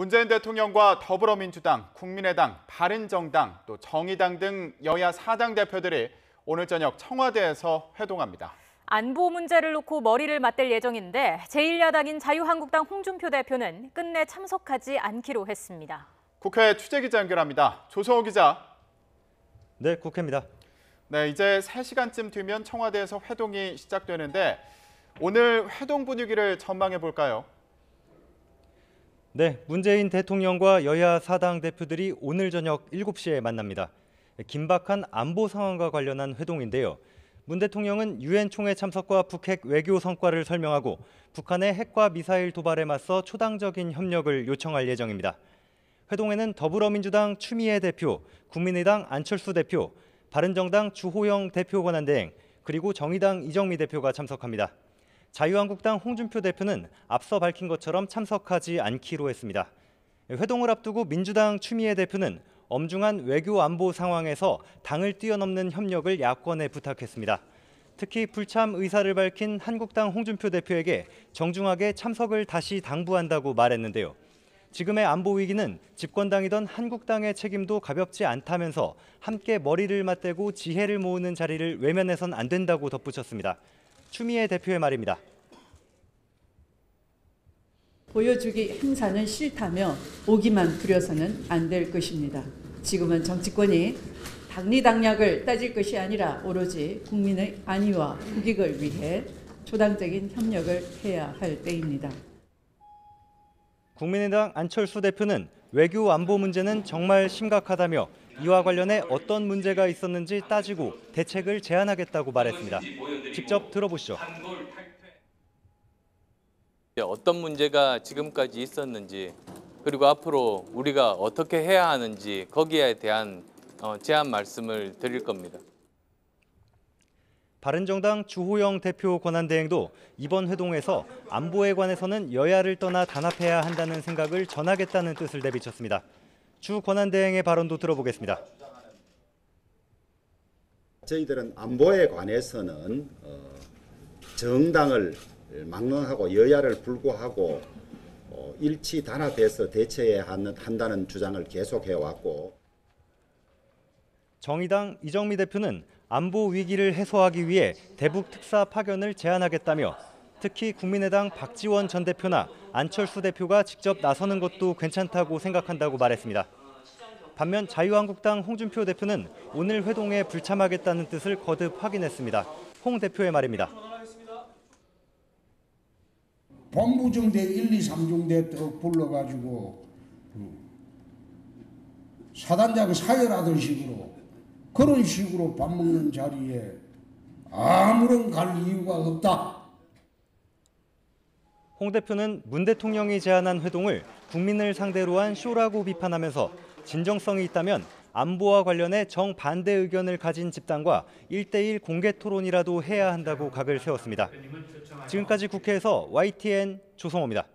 문재인 대통령과 더불어민주당, 국민의당, 바른정당, 또 정의당 등 여야 4당 대표들이 오늘 저녁 청와대에서 회동합니다. 안보 문제를 놓고 머리를 맞댈 예정인데 제1야당인 자유한국당 홍준표 대표는 끝내 참석하지 않기로 했습니다. 국회 취재기자 연결합니다. 조성호 기자. 네, 국회입니다. 네, 이제 3시간쯤 뒤면 청와대에서 회동이 시작되는데 오늘 회동 분위기를 전망해 볼까요? 네, 문재인 대통령과 여야 4당 대표들이 오늘 저녁 7시에 만납니다. 긴박한 안보 상황과 관련한 회동인데요. 문 대통령은 유엔 총회 참석과 북핵 외교 성과를 설명하고 북한의 핵과 미사일 도발에 맞서 초당적인 협력을 요청할 예정입니다. 회동에는 더불어민주당 추미애 대표, 국민의당 안철수 대표, 바른정당 주호영 대표 권한대행, 그리고 정의당 이정미 대표가 참석합니다. 자유한국당 홍준표 대표는 앞서 밝힌 것처럼 참석하지 않기로 했습니다. 회동을 앞두고 민주당 추미애 대표는 엄중한 외교 안보 상황에서 당을 뛰어넘는 협력을 야권에 부탁했습니다. 특히 불참 의사를 밝힌 한국당 홍준표 대표에게 정중하게 참석을 다시 당부한다고 말했는데요. 지금의 안보 위기는 집권당이던 한국당의 책임도 가볍지 않다면서 함께 머리를 맞대고 지혜를 모으는 자리를 외면해선 안 된다고 덧붙였습니다. 추미애 대표의 말입니다. 보여주기 행사는 싫다며 오기만 부려서는 안 될 것입니다. 지금은 정치권이 당리당략을 따질 것이 아니라 오로지 국민의 안위와 국익을 위해 초당적인 협력을 해야 할 때입니다. 국민의당 안철수 대표는 외교 안보 문제는 정말 심각하다며 이와 관련해 어떤 문제가 있었는지 따지고 대책을 제안하겠다고 말했습니다. 직접 들어보시죠. 어떤 문제가 지금까지 있었는지 그리고 앞으로 우리가 어떻게 해야 하는지 거기에 대한 제안 말씀을 드릴 겁니다. 바른정당 주호영 대표 권한대행도 이번 회동에서 안보에 관해서는 여야를 떠나 단합해야 한다는 생각을 전하겠다는 뜻을 내비쳤습니다. 주 권한대행의 발언도 들어보겠습니다. 저희들은 안보에 관해서는 정당을 막론하고 여야를 불구하고 일치 단합해서 대처해야 한다는 주장을 계속해왔고, 정의당 이정미 대표는 안보 위기를 해소하기 위해 대북 특사 파견을 제안하겠다며 특히 국민의당 박지원 전 대표나 안철수 대표가 직접 나서는 것도 괜찮다고 생각한다고 말했습니다. 반면 자유한국당 홍준표 대표는 오늘 회동에 불참하겠다는 뜻을 거듭 확인했습니다. 홍 대표의 말입니다. 본부정대 1, 2, 3중대 또 불러가지고 사단장 사열하던 식으로 그런 식으로 밥 먹는 자리에 아무런 갈 이유가 없다. 홍 대표는 문 대통령이 제안한 회동을 국민을 상대로 한 쇼라고 비판하면서 진정성이 있다면 안보와 관련해 정반대 의견을 가진 집단과 1대1 공개 토론이라도 해야 한다고 각을 세웠습니다. 지금까지 국회에서 YTN 조성호입니다.